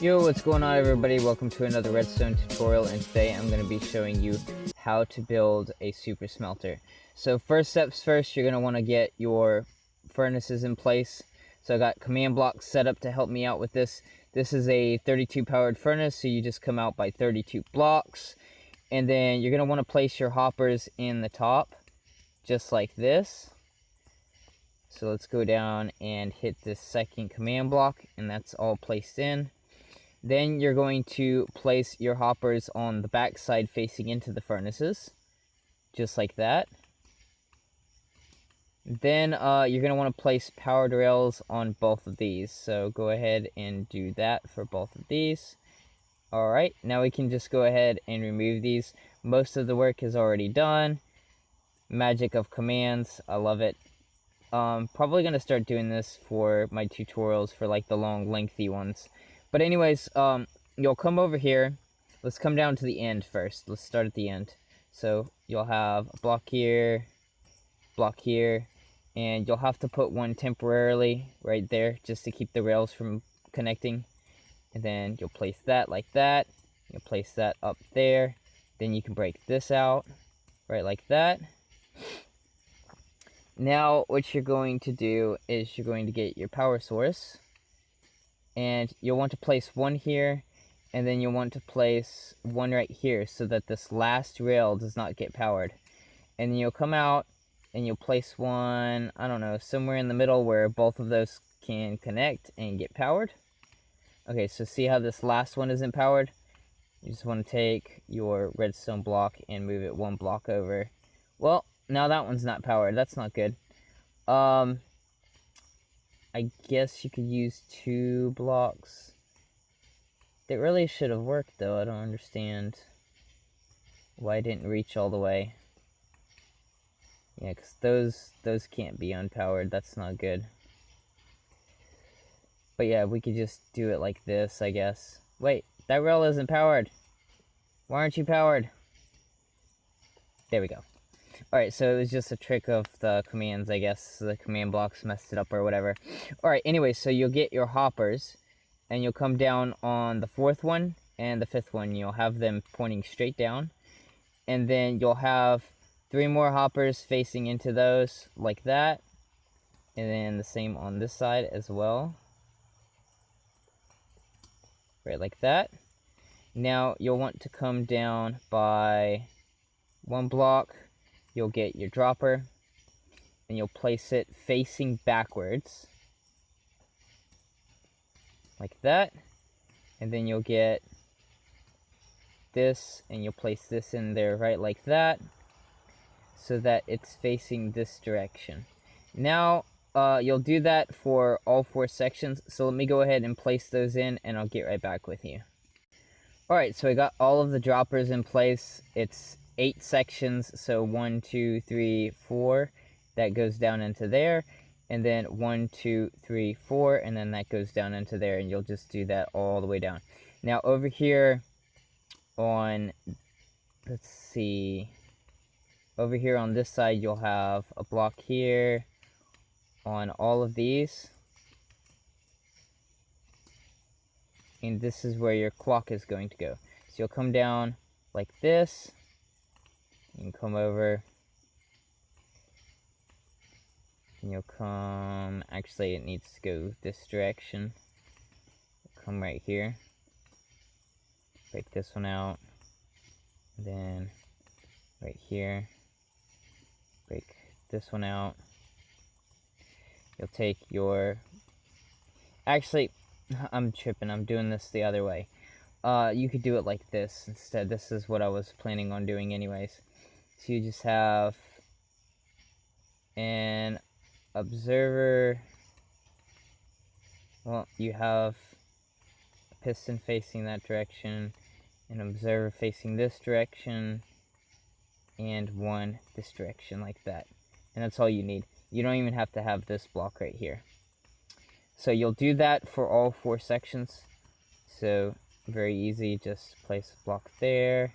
Yo, what's going on everybody? Welcome to another redstone tutorial, and today I'm going to be showing you how to build a super smelter. So first steps first, you're going to want to get your furnaces in place. So I got command blocks set up to help me out with this. This is a 32 powered furnace, so you just come out by 32 blocks. And then you're going to want to place your hoppers in the top, just like this. So let's go down and hit this second command block, and that's all placed in. Then you're going to place your hoppers on the back side facing into the furnaces, just like that. Then you're going to want to place powered rails on both of these. So go ahead and do that for both of these. Alright, now we can just go ahead and remove these. Most of the work is already done. Magic of commands, I love it. Probably going to start doing this for my tutorials for like the long, lengthy ones. But anyways, you'll come over here. Let's come down to the end first. Let's start at the end. So you'll have a block here, and you'll have to put one temporarily right there just to keep the rails from connecting. And then you'll place that like that. You'll place that up there. Then you can break this out, right like that. Now what you're going to do is you're going to get your power source. And you'll want to place one here, and then you'll want to place one right here so that this last rail does not get powered. And then you'll come out and you'll place one, I don't know, somewhere in the middle where both of those can connect and get powered. Okay, so see how this last one isn't powered? You just want to take your redstone block and move it one block over. Well, now that one's not powered. That's not good. I guess you could use 2 blocks. It really should have worked though. I don't understand why it didn't reach all the way. Yeah, because those can't be unpowered. That's not good. But yeah, we could just do it like this, I guess. Wait, that rail isn't powered. Why aren't you powered? There we go. Alright, so it was just a trick of the commands, I guess. The command blocks messed it up or whatever. Alright, anyway, so you'll get your hoppers, and you'll come down on the 4th one and the 5th one. You'll have them pointing straight down. And then you'll have 3 more hoppers facing into those, like that. And then the same on this side as well. Right, like that. Now, you'll want to come down by 1 block. You'll get your dropper, and you'll place it facing backwards, like that. And then you'll get this, and you'll place this in there right like that, so that it's facing this direction. Now, you'll do that for all 4 sections, so let me go ahead and place those in, and I'll get right back with you. Alright, so I got all of the droppers in place. It's 8 sections, so 1, 2, 3, 4, that goes down into there, and then 1, 2, 3, 4, and then that goes down into there, and you'll just do that all the way down. Now over here on, let's see, over here on this side you'll have a block here on all of these, and this is where your clock is going to go. So you'll come down like this. You can come over, and you'll come, actually it needs to go this direction. Come right here, break this one out, and then right here, break this one out. You'll take your, actually, I'm tripping, I'm doing this the other way. You could do it like this instead. This is what I was planning on doing anyways. So you just have an observer, well, you have a piston facing that direction, an observer facing this direction, and one this direction like that. And that's all you need. You don't even have to have this block right here. So you'll do that for all 4 sections. So very easy, just place a block there.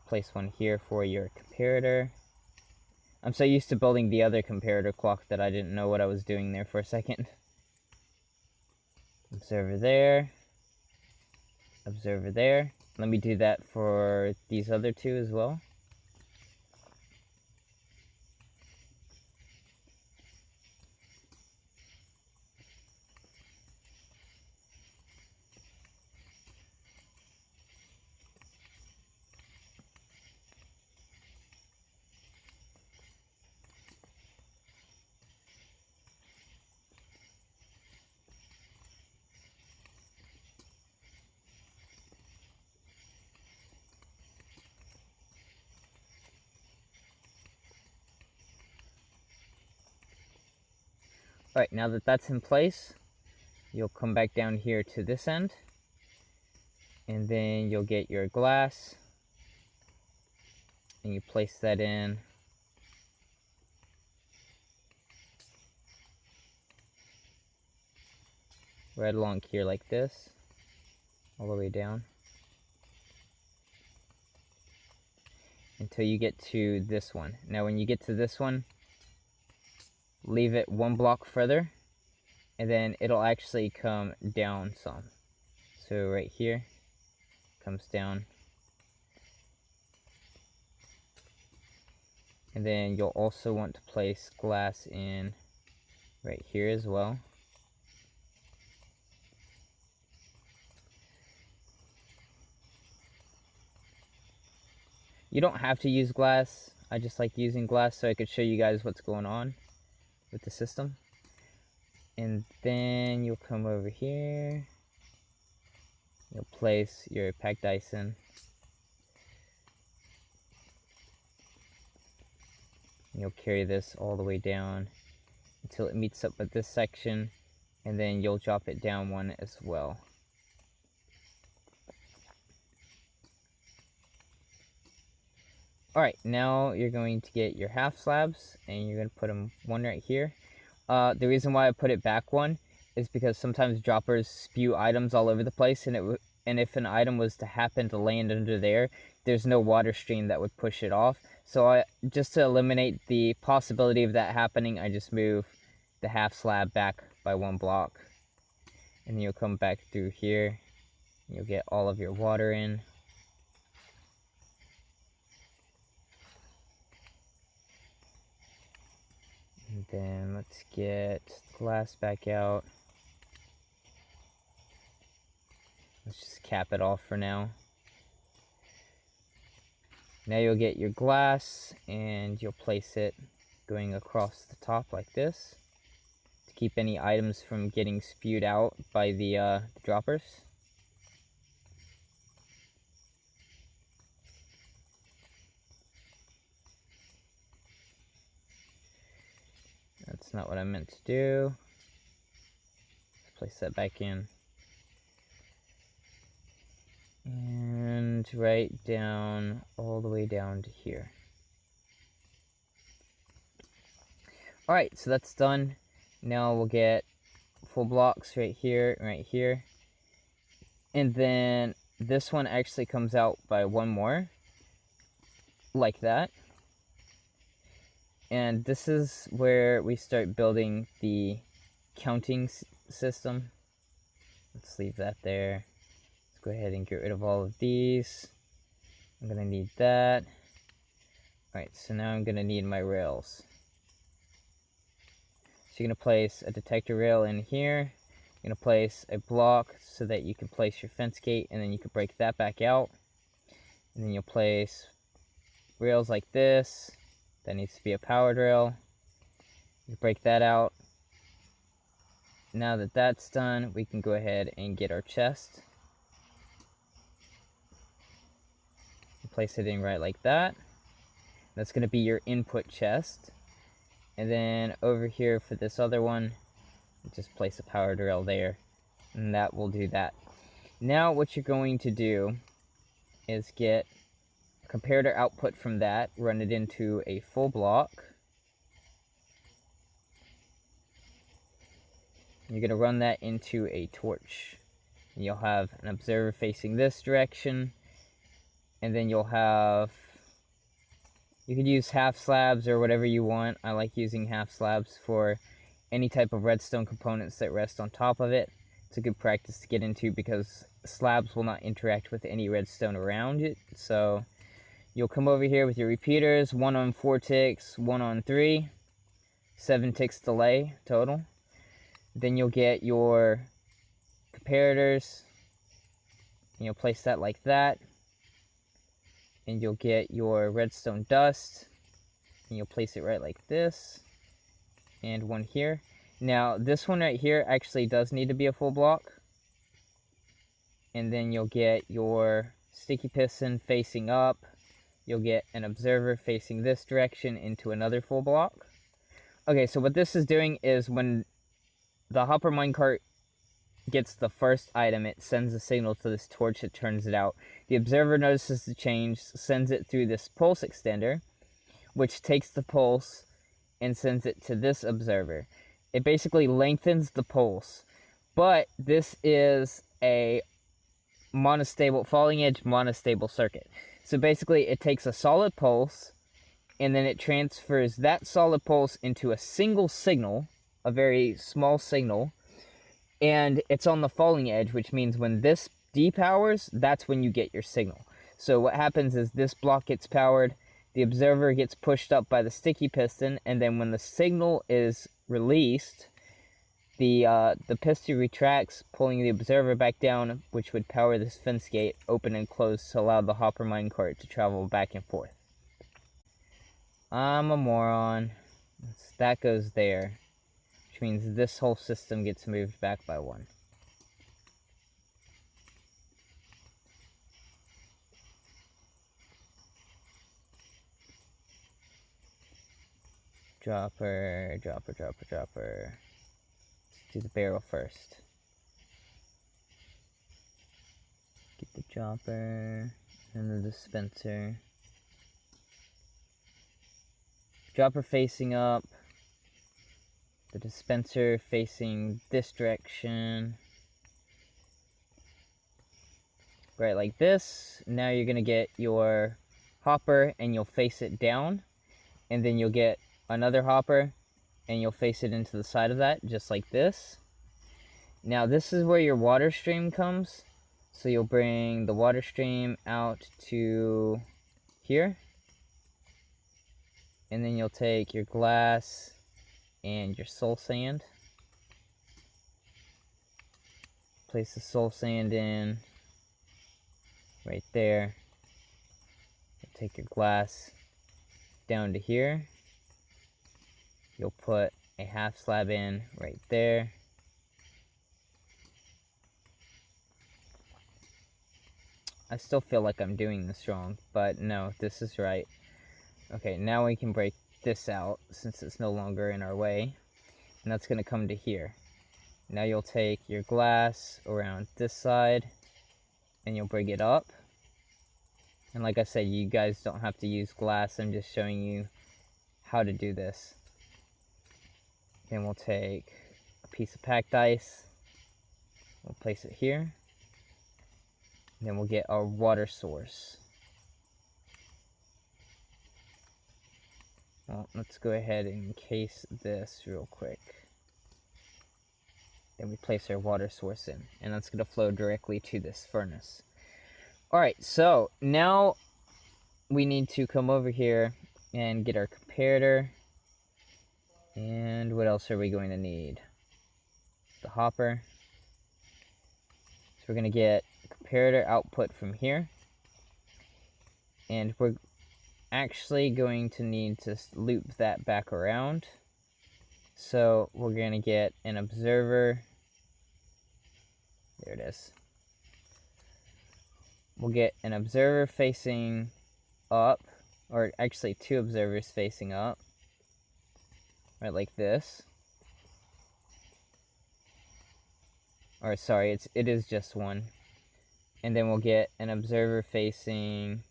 Place one here for your comparator. I'm so used to building the other comparator clock that I didn't know what I was doing there for a second. Observer there. Observer there. Let me do that for these other two as well. Alright, now that that's in place, you'll come back down here to this end, and then you'll get your glass, and you place that in. Right along here like this, all the way down, until you get to this one. Now when you get to this one, leave it one block further, and then it'll actually come down some. So right here, comes down. And then you'll also want to place glass in right here as well. You don't have to use glass. I just like using glass so I could show you guys what's going on with the system. And then you'll come over here. You'll place your packed ice in. You'll carry this all the way down until it meets up with this section, and then you'll drop it down one as well. Alright, now you're going to get your half slabs, and you're going to put them one right here. The reason why I put it back one is because sometimes droppers spew items all over the place, and if an item was to happen to land under there, there's no water stream that would push it off. So just to eliminate the possibility of that happening, I just move the half slab back by one block. And then you'll come back through here. You'll get all of your water in. And then let's get glass back out. Let's just cap it off for now. Now you'll get your glass, and you'll place it going across the top like this to keep any items from getting spewed out by the droppers. That's not what I meant to do. Let's place that back in. And right down, all the way down to here. Alright, so that's done. Now we'll get full blocks right here, right here. And then this one actually comes out by one more, like that. And this is where we start building the counting system. Let's leave that there. Let's go ahead and get rid of all of these. I'm gonna need that. Alright, so now I'm gonna need my rails. So you're gonna place a detector rail in here. You're gonna place a block so that you can place your fence gate, and then you can break that back out. And then you'll place rails like this. That needs to be a powered rail. You break that out. Now that that's done, we can go ahead and get our chest. Place it in right like that. That's going to be your input chest. And then over here for this other one, just place a powered rail there, and that will do that. Now what you're going to do is get a comparator output from that, run it into a full block. You're going to run that into a torch. And you'll have an observer facing this direction, and then you'll have, you could use half slabs or whatever you want. I like using half slabs for any type of redstone components that rest on top of it. It's a good practice to get into because slabs will not interact with any redstone around it. So you'll come over here with your repeaters, 1 on 4 ticks, 1 on 3, 7 ticks delay total. Then you'll get your comparators, and you'll place that like that. And you'll get your redstone dust, and you'll place it right like this. And one here. Now, this one right here actually does need to be a full block. And then you'll get your sticky piston facing up. You'll get an observer facing this direction into another full block. Okay, so what this is doing is when the hopper minecart gets the first item, it sends a signal to this torch that turns it out. The observer notices the change, sends it through this pulse extender, which takes the pulse and sends it to this observer. It basically lengthens the pulse, but this is a monostable, falling edge monostable circuit. So basically it takes a solid pulse and then it transfers that solid pulse into a single signal, a very small signal, and it's on the falling edge, which means when this depowers, that's when you get your signal. So what happens is this block gets powered, the observer gets pushed up by the sticky piston, and then when the signal is released, the piston retracts, pulling the observer back down, which would power this fence gate, open and close to allow the hopper minecart to travel back and forth. I'm a moron. That goes there, which means this whole system gets moved back by 1. Dropper, dropper, dropper, dropper. Let's do the barrel first. Get the dropper and the dispenser. Dropper facing up. The dispenser facing this direction. Right like this. Now you're going to get your hopper and you'll face it down. And then you'll get another hopper and you'll face it into the side of that, just like this. Now this is where your water stream comes. So you'll bring the water stream out to here. And then you'll take your glass and your soul sand. Place the soul sand in right there. Take your glass down to here. You'll put a half slab in right there. I still feel like I'm doing this wrong, but no, this is right. Okay, now we can break this out since it's no longer in our way. And that's going to come to here. Now you'll take your glass around this side and you'll bring it up. And like I said, you guys don't have to use glass. I'm just showing you how to do this. Then we'll take a piece of packed ice. We'll place it here. And then we'll get our water source. Well, let's go ahead and encase this real quick. Then we place our water source in, and that's going to flow directly to this furnace. Alright, so now we need to come over here and get our comparator. And what else are we going to need? The hopper. So we're going to get comparator output from here. And we're actually going to need to loop that back around. So we're going to get an observer. There it is. We'll get an observer facing up, or actually 2 observers facing up. Right, like this. Or sorry, it is just 1. And then we'll get an observer facing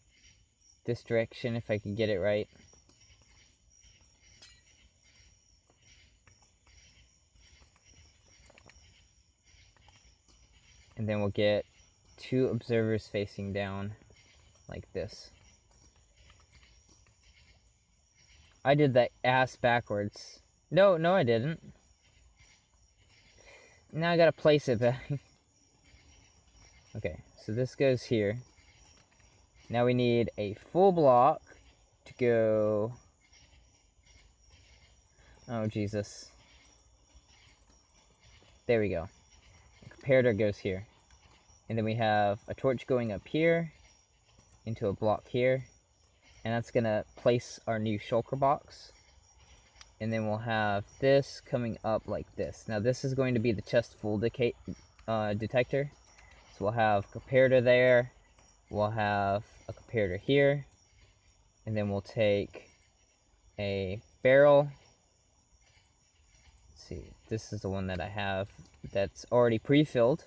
this direction, if I can get it right. And then we'll get 2 observers facing down, like this. I did that ass backwards. No, I didn't. now I gotta place it back. Okay, so this goes here. Now we need a full block to go... Oh, Jesus. There we go. The comparator goes here. And then we have a torch going up here into a block here. And that's going to place our new shulker box. And then we'll have this coming up like this. Now this is going to be the chest full detector. So we'll have a comparator there. We'll have a comparator here. And then we'll take a barrel. Let's see, this is the one that I have that's already pre-filled.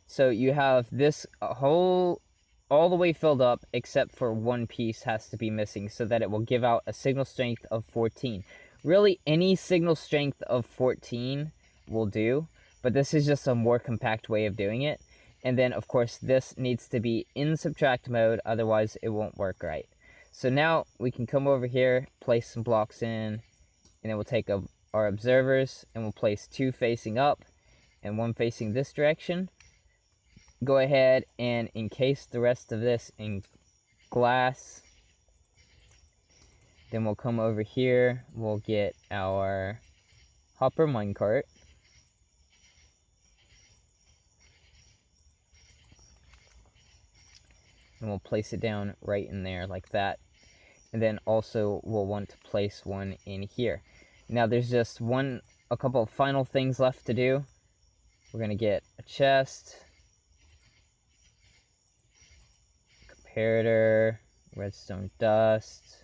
So you have this whole all the way filled up except for one piece has to be missing so that it will give out a signal strength of 14. Really, any signal strength of 14 will do, but this is just a more compact way of doing it. And then, of course, this needs to be in subtract mode, otherwise it won't work right. So now we can come over here, place some blocks in, and then we'll take our observers, and we'll place 2 facing up and 1 facing this direction. Go ahead and encase the rest of this in glass. Then we'll come over here, we'll get our hopper minecart. And we'll place it down right in there like that. And then also we'll want to place one in here. Now there's just a couple of final things left to do. We're going to get a chest, comparator, redstone dust.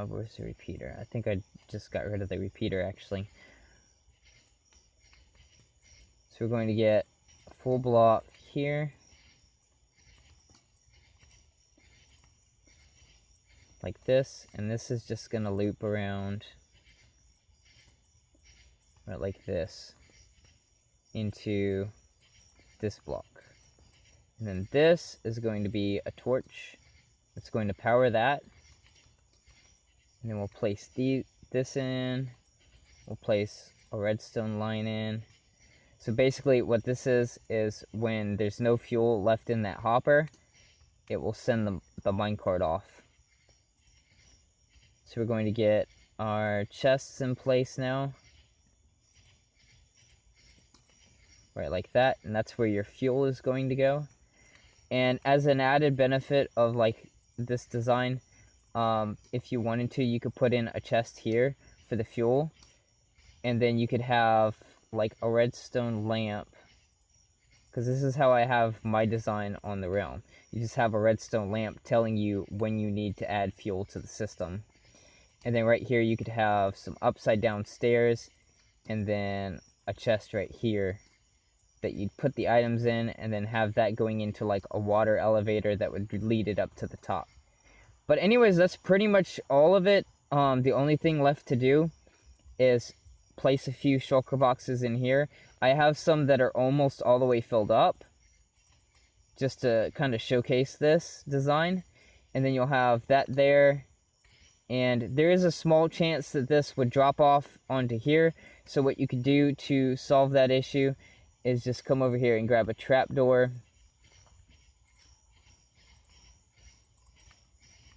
Where's the repeater? I think I just got rid of the repeater actually. So we're going to get a full block here. Like this, and this is just going to loop around right like this into this block. And then this is going to be a torch that's going to power that. And then we'll place this in. We'll place a redstone line in. So basically what this is when there's no fuel left in that hopper, it will send the minecart off. So we're going to get our chests in place now. Right like that, and that's where your fuel is going to go. And as an added benefit of like this design, if you wanted to, you could put in a chest here for the fuel, and then you could have like a redstone lamp, because this is how I have my design on the realm. You just have a redstone lamp telling you when you need to add fuel to the system. And then right here you could have some upside down stairs, and then a chest right here that you'd put the items in, and then have that going into like a water elevator that would lead it up to the top. But anyways, that's pretty much all of it. The only thing left to do is place a few shulker boxes in here. I have some that are almost all the way filled up, just to kind of showcase this design. And then you'll have that there. And there is a small chance that this would drop off onto here. So what you could do to solve that issue is just come over here and grab a trapdoor.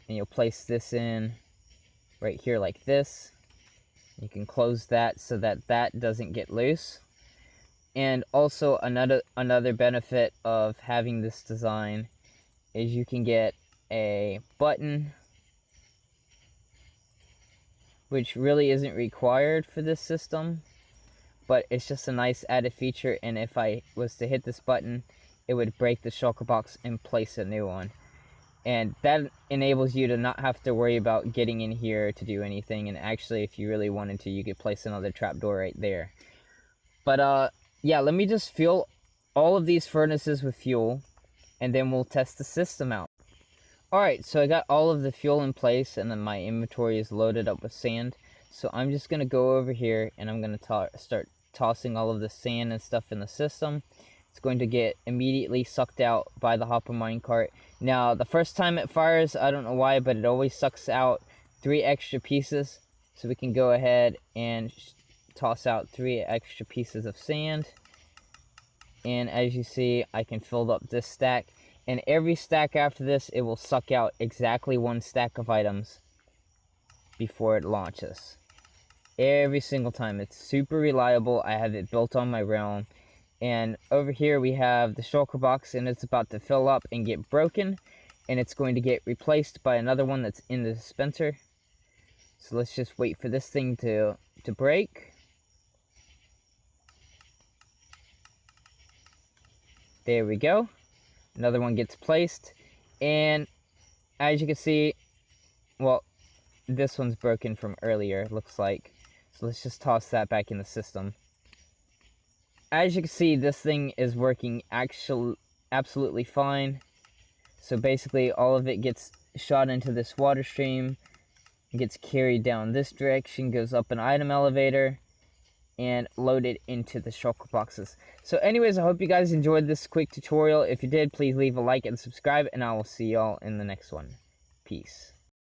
And you'll place this in right here like this. You can close that so that that doesn't get loose. And also another benefit of having this design is you can get a button, which really isn't required for this system, but it's just a nice added feature. And if I was to hit this button, it would break the shulker box and place a new one. And that enables you to not have to worry about getting in here to do anything. And actually, if you really wanted to, you could place another trapdoor right there. But yeah, let me just fill all of these furnaces with fuel, and then we'll test the system out. Alright, so I got all of the fuel in place, and then my inventory is loaded up with sand. So I'm just going to go over here, and I'm going to start tossing all of the sand and stuff in the system. It's going to get immediately sucked out by the hopper minecart. Now, the first time it fires, I don't know why, but it always sucks out 3 extra pieces. So we can go ahead and toss out 3 extra pieces of sand. And as you see, I can fill up this stack. And every stack after this, it will suck out exactly 1 stack of items before it launches. Every single time. It's super reliable. I have it built on my realm. And over here we have the shulker box, and it's about to fill up and get broken. And it's going to get replaced by another one that's in the dispenser. So let's just wait for this thing to break. There we go. Another one gets placed. And as you can see, well, this one's broken from earlier, it looks like. So let's just toss that back in the system. As you can see, this thing is working absolutely fine. So basically, all of it gets shot into this water stream, gets carried down this direction, goes up an item elevator, and loaded into the shulker boxes. So anyways, I hope you guys enjoyed this quick tutorial. If you did, please leave a like and subscribe, and I will see y'all in the next one. Peace.